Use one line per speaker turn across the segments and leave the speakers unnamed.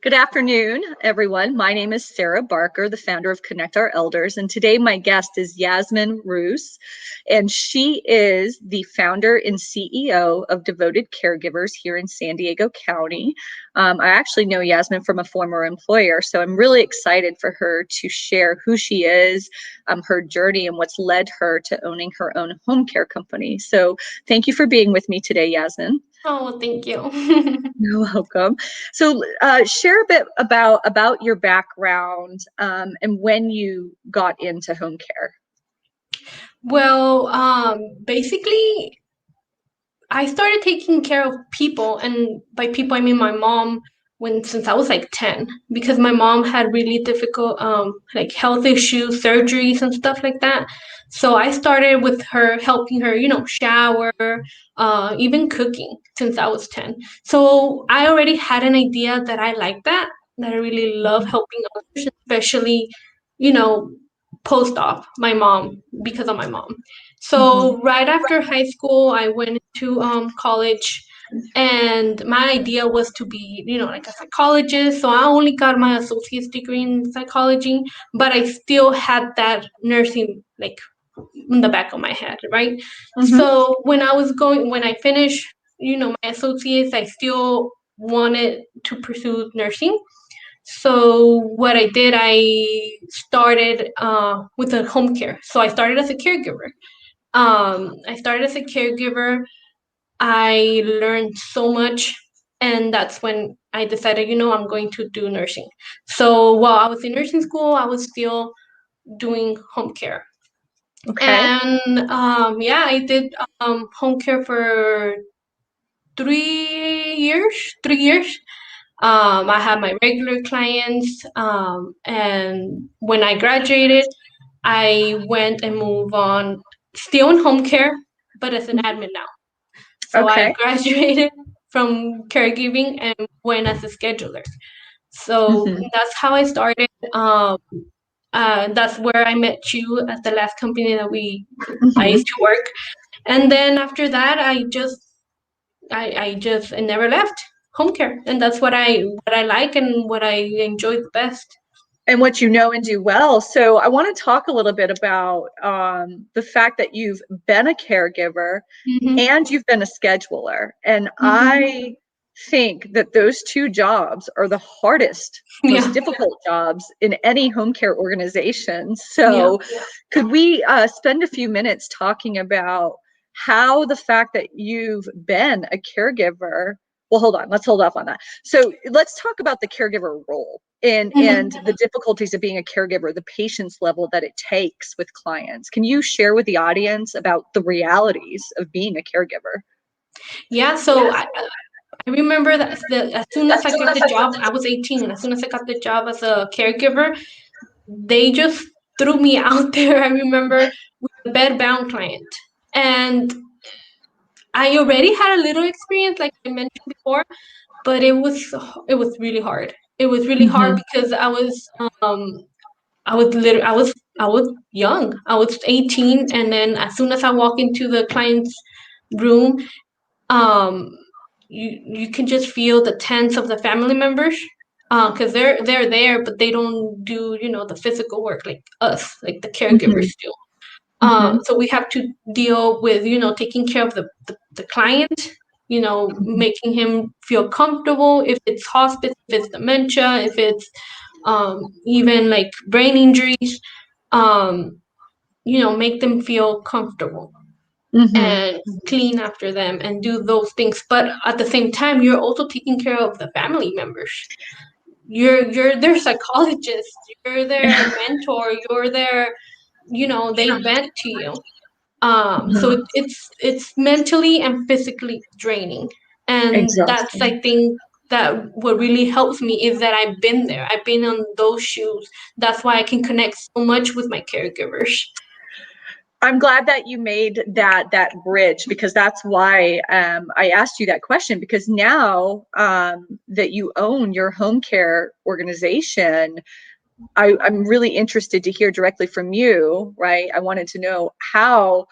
Good afternoon, everyone. My name is Sarah Barker, the founder of Connect Our Elders, and today my guest is Yazmin Rousse, and she is the founder and CEO of Devoted Caregivers here in San Diego County. I actually know Yazmin from a former employer, so I'm really excited for her to share who she is, her journey, and what's led her to owning her own home care company. So thank you for being with me today, Yazmin.
Oh, well, thank you.
You're welcome. So share a bit about your background and when you got into home care.
Well, basically, I started taking care of people, and by people I mean my mom, since I was like 10, because my mom had really difficult like health issues, surgeries and stuff like that. So I started with her, helping her, shower, even cooking since I was 10. So I already had an idea that I like that I really love helping others, especially, you know, post op my mom because of my mom.
Mhm.
So right after high school, I went to college, and my idea was to be, like a psychologist. So I only got my associate's degree in psychology, but I still had that nursing like in the back of my head, right?
Mhm.
So when I finished, my associates, I still wanted to pursue nursing. So what I did, I started with a home care. So I started as a caregiver. I started as a caregiver. I learned so much, and that's when I decided, I'm going to do nursing. So while I was in nursing school, I was still doing home care.
Okay.
And yeah, I did home care for 3 years. 3 years. I had my regular clients, and when I graduated, I went and moved on, still in home care, but as an admin now. So I
Okay.
graduated from caregiving and went as a scheduler. So
Mhm.
that's how I started. That's where I met you at the last company that I
Mhm.
used to work. And then after that, I never left home care, and that's what I like and what I enjoy the best.
And what you know and do well. So I want to talk a little bit about the fact that you've been a caregiver
Hmm.
and you've been a scheduler. And
Hmm.
I think that those two jobs are the hardest, most
Yeah,
difficult jobs in any home care organization.
yeah.
So could we spend a few minutes talking about how the fact that you've been a caregiver, well, hold on, let's hold off on that. So let's talk about the caregiver role and
Hmm.
the difficulties of being a caregiver, the patience level that it takes with clients. Can you share with the audience about the realities of being a caregiver?
Yeah, so I remember that as soon as I got the job, I was 18, and as soon as I got the job as a caregiver, they just threw me out there. I remember with a bedbound client, and I already had a little experience, like I mentioned before, but it was really hard. It was really hard
Mhm.
because I was young. I was 18, and then as soon as I walk into the client's room, um, you can just feel the tense of the family members, because they're there, but they don't do the physical work like us, like the caregivers
Mhm.
do.
Mhm.
So we have to deal with taking care of the client,
Mhm.
making him feel comfortable. If it's hospice, if it's dementia, if it's even like brain injuries, um, make them feel comfortable
Mhm.
and clean after them and do those things. But at the same time, you're also taking care of the family members. You're their psychologist. You're their mentor. You're their, they vent to you. So
Mhm.
it's mentally and physically draining, and that's,
Exhausting.
I think, that what really helps me is that I've been there. I've been on those shoes. That's why I can connect so much with my caregivers.
I'm glad that you made that bridge because that's why I asked you that question because now that you own your home care organization, I'm really interested to hear directly from you, right? I wanted to know how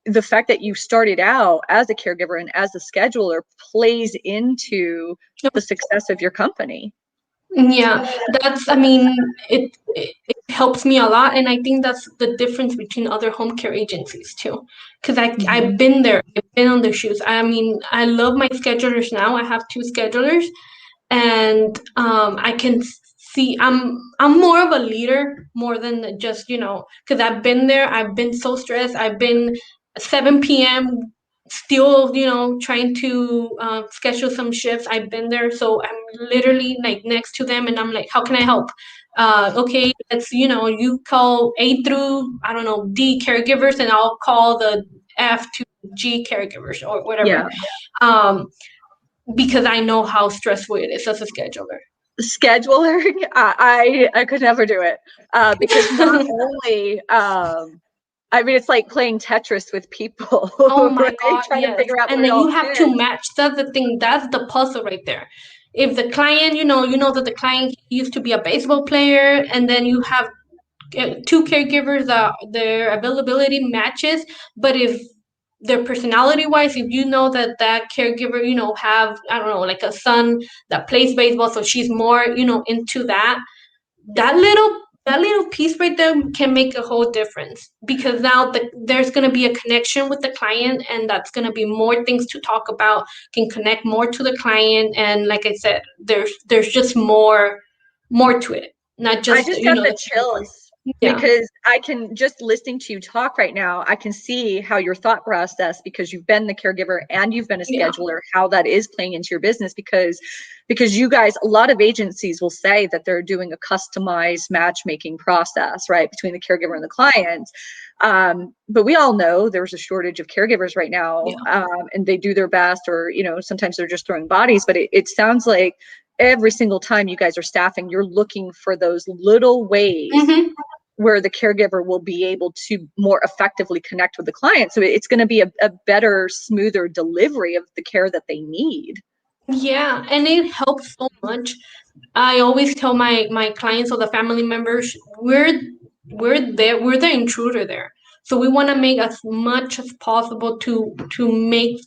the fact that you started out as a caregiver and as a scheduler plays into the success of your company.
Yeah, I mean, it helps me a lot. And I think that's the difference between other home care agencies too. Because I've
Mhm.
been there, I've been on their shoes. I mean, I love my schedulers now. I have two schedulers, and I can see I'm more of a leader more than just because I've been there. I've been so stressed. I've been 7 p.m. still trying to schedule some shifts. I've been there, so I'm literally like next to them, and I'm like, how can I help? Okay, let's you call A through I don't know D caregivers, and I'll call the F to G caregivers or whatever.
Yeah.
Um, because I know how stressful it is as a scheduler.
Scheduling, I could never do it because not only I mean, it's like playing Tetris with people,
Oh my
right?
God,
Trying to
yes.
figure out
And
where it
then you
all
have to
fits.
match. That's the thing. That's the puzzle right there. If the client, you know that the client used to be a baseball player, and then you have two caregivers that their availability matches, but if their personality wise, if you know that that caregiver, have, I don't know, like a son that plays baseball, so she's more, into that,
Yeah.
that little piece right there can make a whole difference because now there's going to be a connection with the client, and that's going to be more things to talk about, can connect more to the client, and like I said, there's just more to it, not
I
just
just got the
the caregiver.
chills
Yeah,
because I can just listening to you talk right now, I can see how your thought process, because you've been the caregiver and you've been a
yeah,
scheduler, how that is playing into your business because you guys, a lot of agencies will say that they're doing a customized matchmaking process, right, between the caregiver and the client. But we all know there's a shortage of caregivers right now,
yeah.
and they do their best, or sometimes they're just throwing bodies. But it sounds like every single time you guys are staffing, you're looking for those little ways
Hmm.
where the caregiver will be able to more effectively connect with the client. So it's going to be a better, smoother delivery of the care that they need.
Yeah, and it helps so much. I always tell my clients or the family members, we're the intruder there. So we want to make as much as possible to make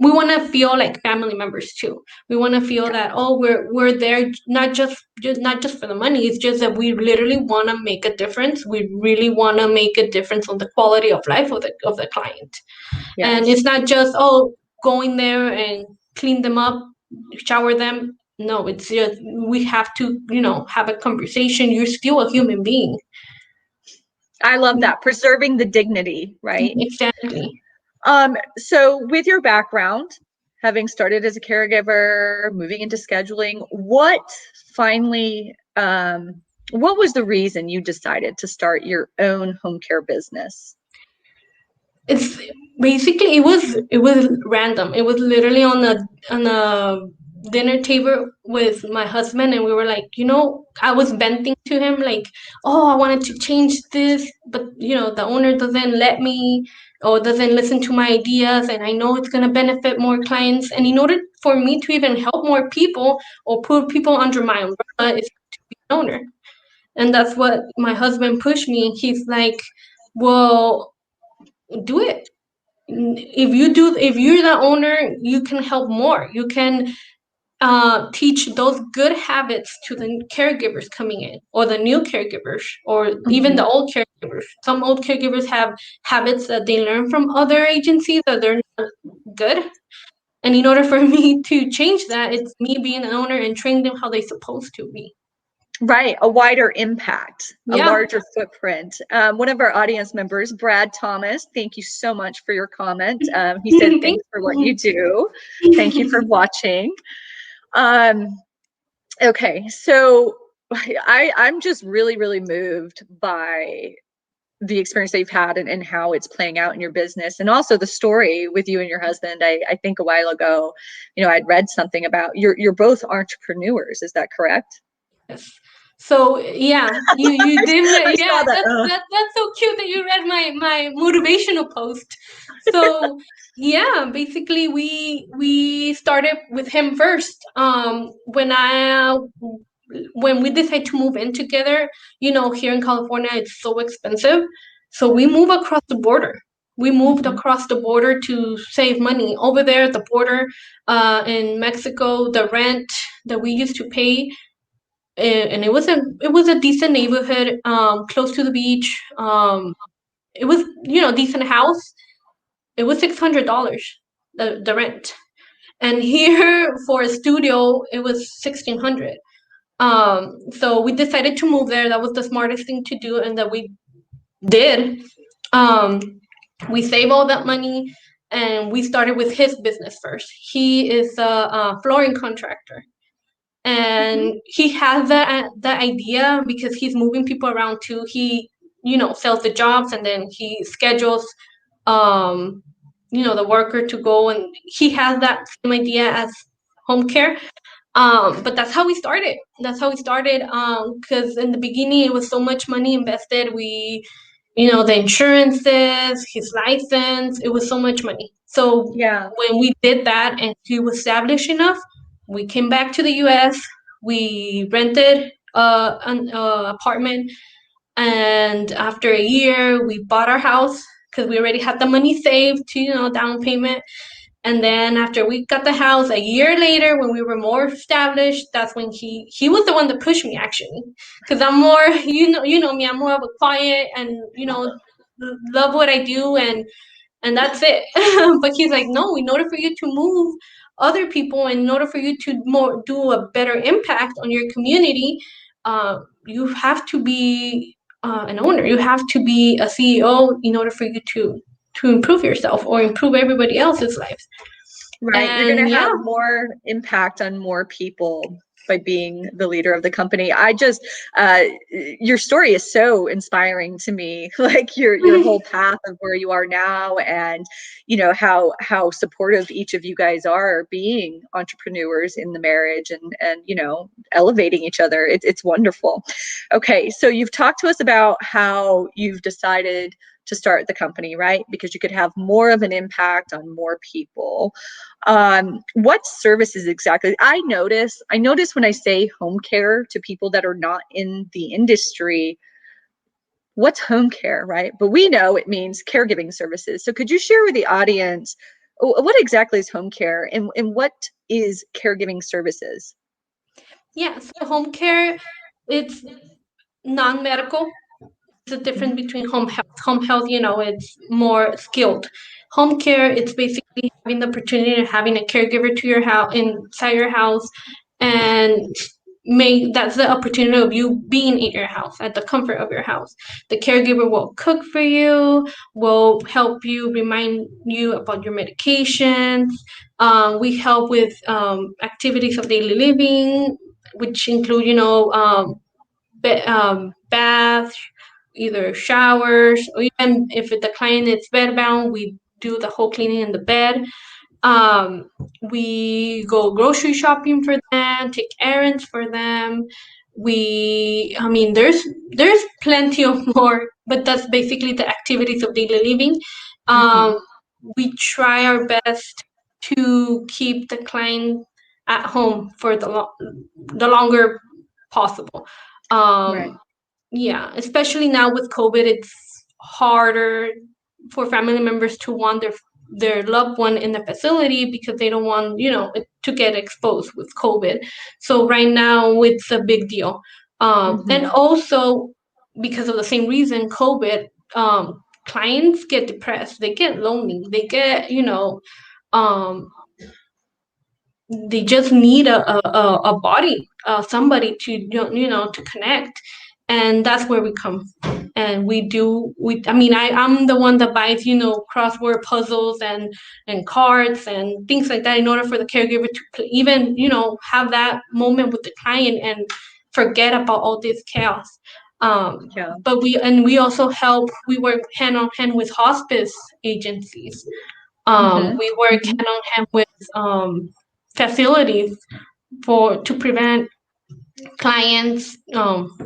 we want to feel like family members too. We want to feel that we're there not just for the money. It's just that we literally want to make a difference. We really want to make a difference on the quality of life of the client. And
Yes.
it's not just going there and clean them up, shower them. No, it's just we have to have a conversation. You're still a human being.
I love that. Preserving the dignity, right?
Exactly.
So with your background, having started as a caregiver, moving into scheduling, finally, what was the reason you decided to start your own home care business?
It's basically it was random. It was literally on a dinner table with my husband, and we were like, I was venting to him like, oh, I wanted to change this, but the owner doesn't let me or doesn't listen to my ideas, and I know it's going to benefit more clients, and in order for me to even help more people or put people under my umbrella is to be an owner. And that's what my husband pushed me. He's like, well, do it. If you're the owner, you can help more. You can teach those good habits to the caregivers coming in, or the new caregivers, or even the
Mhm.
old caregivers. Some old caregivers have habits that they learn from other agencies that they're not good, and in order for me to change that, it's me being an owner and training them how they're supposed to be.
Right, a wider impact, a
Yeah.
larger footprint. One of our audience members, Brad Thomas, thank you so much for your comment. He said,
Thank
thanks for what you
you.
do. Thank you for watching. Um, okay, so I'm just really, really moved by the experience that you've had and how it's playing out in your business, and also the story with you and your husband. I think a while ago, I'd read something about you're both entrepreneurs. Is that correct?
Yes. So yeah, you did.
I saw
Yeah,
that.
that's so cute that you read my motivational post. So yeah, basically we started with him first. When we decided to move in together, here in California it's so expensive, so we moved across the border. We moved
Mhm.
across the border to save money. Over there, the border in Mexico, the rent that we used to pay and it was a decent neighborhood, close to the beach. It was, decent house. It was $600, the rent. And here for a studio, it was 1,600. So we decided to move there. That was the smartest thing to do, and that we did. Um, we saved all that money, and we started with his business first. He is a flooring contractor,
Mhm.
and he has that idea because he's moving people around too. He, sells the jobs, and then he schedules, um, the worker to go, and he has that same idea as home care. But that's how we started. That's how we started. Because in the beginning, it was so much money invested. The insurances, his license, it was so much money. So
Yeah.
when we did that and he was established enough, we came back to the U.S. We rented an apartment, and after a year, we bought our house because we already had the money saved to, down payment. And then after we got the house, a year later, when we were more established, that's when he was the one that pushed me, actually, because I'm more, me, I'm more of a quiet and, love what I do, and that's it. But he's like, no, in order for you to move other people, and in order for you to more do a better impact on your community, you have to be an owner. You have to be a CEO in order for you to improve yourself or improve everybody else's lives.
Right. You're going
And
to
yeah.
have more impact on more people by being the leader of the company. I just, your story is so inspiring to me, like your whole path of where you are now, and how supportive each of you guys are being entrepreneurs in the marriage, and elevating each other. It's wonderful. Okay, so you've talked to us about how you've decided to start the company, right? Because you could have more of an impact on more people. What services exactly? I notice when I say home care to people that are not in the industry, what's home care, right? But we know it means caregiving services. So could you share with the audience what exactly is home care, and what is caregiving services?
Yeah, so home care, it's non-medical. The difference
Mhm.
between home health. Home health, it's more skilled. Home care, it's basically having the opportunity of having a caregiver to your house, inside your house, and make that's the opportunity of you being in your house at the comfort of your house. The caregiver will cook for you, will help you, remind you about your medications. We help with activities of daily living, which include, bath, either showers, or even if the client is bedbound, we do the whole cleaning in the bed. Um, we go grocery shopping for them, take errands for them. I mean, there's plenty of more, but that's basically the activities of daily living.
Mhm.
Um, we try our best to keep the client at home for the longer possible.
Right.
Um, yeah, especially now with COVID, it's harder for family members to want their loved one in the facility because they don't want, to get exposed with COVID. So right now it's a big deal. And
Mhm.
also because of the same reason, COVID, clients get depressed, they get lonely, they get, um, they just need a body, somebody to, to connect, and that's where we come. And I mean, I'm the one that buys, crossword puzzles and cards and things like that in order for the caregiver to even, have that moment with the client and forget about all this chaos.
Yeah.
But we also we work hand on hand with hospice agencies.
Mhm.
We work
Mhm.
hand on hand with facilities to prevent clients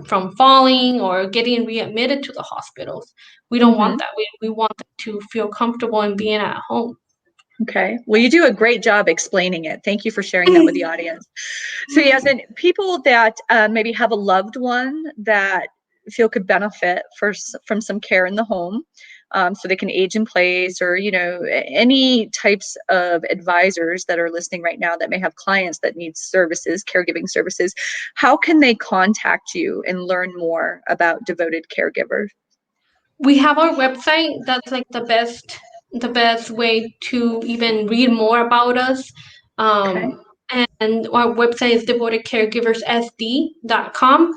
from falling or getting readmitted to the hospitals. We don't want
Mhm.
that. We want them to feel comfortable in being at home.
Okay. Well, you do a great job explaining it. Thank you for sharing that with the audience. So, Yasmin, people that maybe have a loved one that feel could benefit from some care in the home, so they can age in place, or, you know, any types of advisors that are listening right now that may have clients that need services, caregiving services, how can they contact you and learn more about Devoted Caregivers?
We have our website. That's like the best way to even read more about us.
Okay.
And our website is devotedcaregiverssd.com.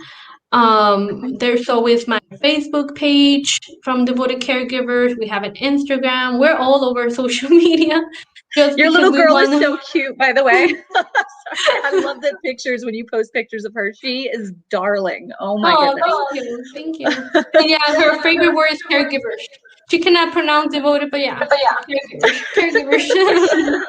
There's always my Facebook page from Devoted Caregivers. We have an Instagram. We're all over social media just
Your
because
little
we
girl is
want
so
to.
cute, by the way. Sorry, I love the pictures when you post pictures of her. She is darling. Oh my
Oh,
goodness.
thank you. Thank you. And yeah, her favorite word is caregivers. She cannot pronounce devoted, but yeah, caregivers. Caregivers.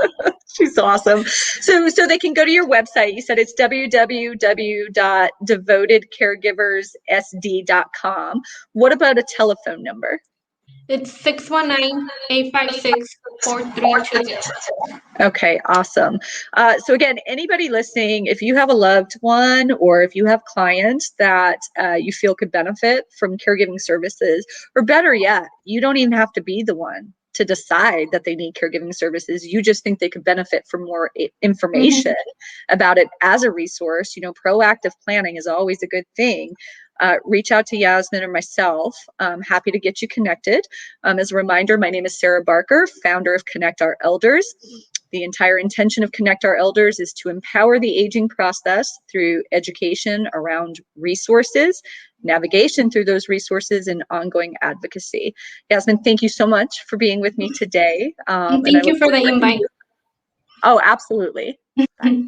She's awesome. So they can go to your website. You said it's www.devotedcaregiverssd.com. What about a telephone number?
It's 619-856-4320.
Okay, awesome. So again, anybody listening, if you have a loved one or if you have clients that you feel could benefit from caregiving services, or better yet, you don't even have to be the one to decide that they need caregiving services. You just think they could benefit from more information about it as a resource. You know, proactive planning is always a good thing. Reach out to Yazmin or myself. I'm happy to get you connected. As a reminder, my name is Sarah Barker, founder of Connect Our Elders. The entire intention of Connect Our Elders is to empower the aging process through education around resources, navigation through those resources, and ongoing advocacy. Yazmin, thank you so much for being with me today.
And
And I
thank
look
you for
forward
the
to working with
invite.
you. Oh, absolutely. Bye.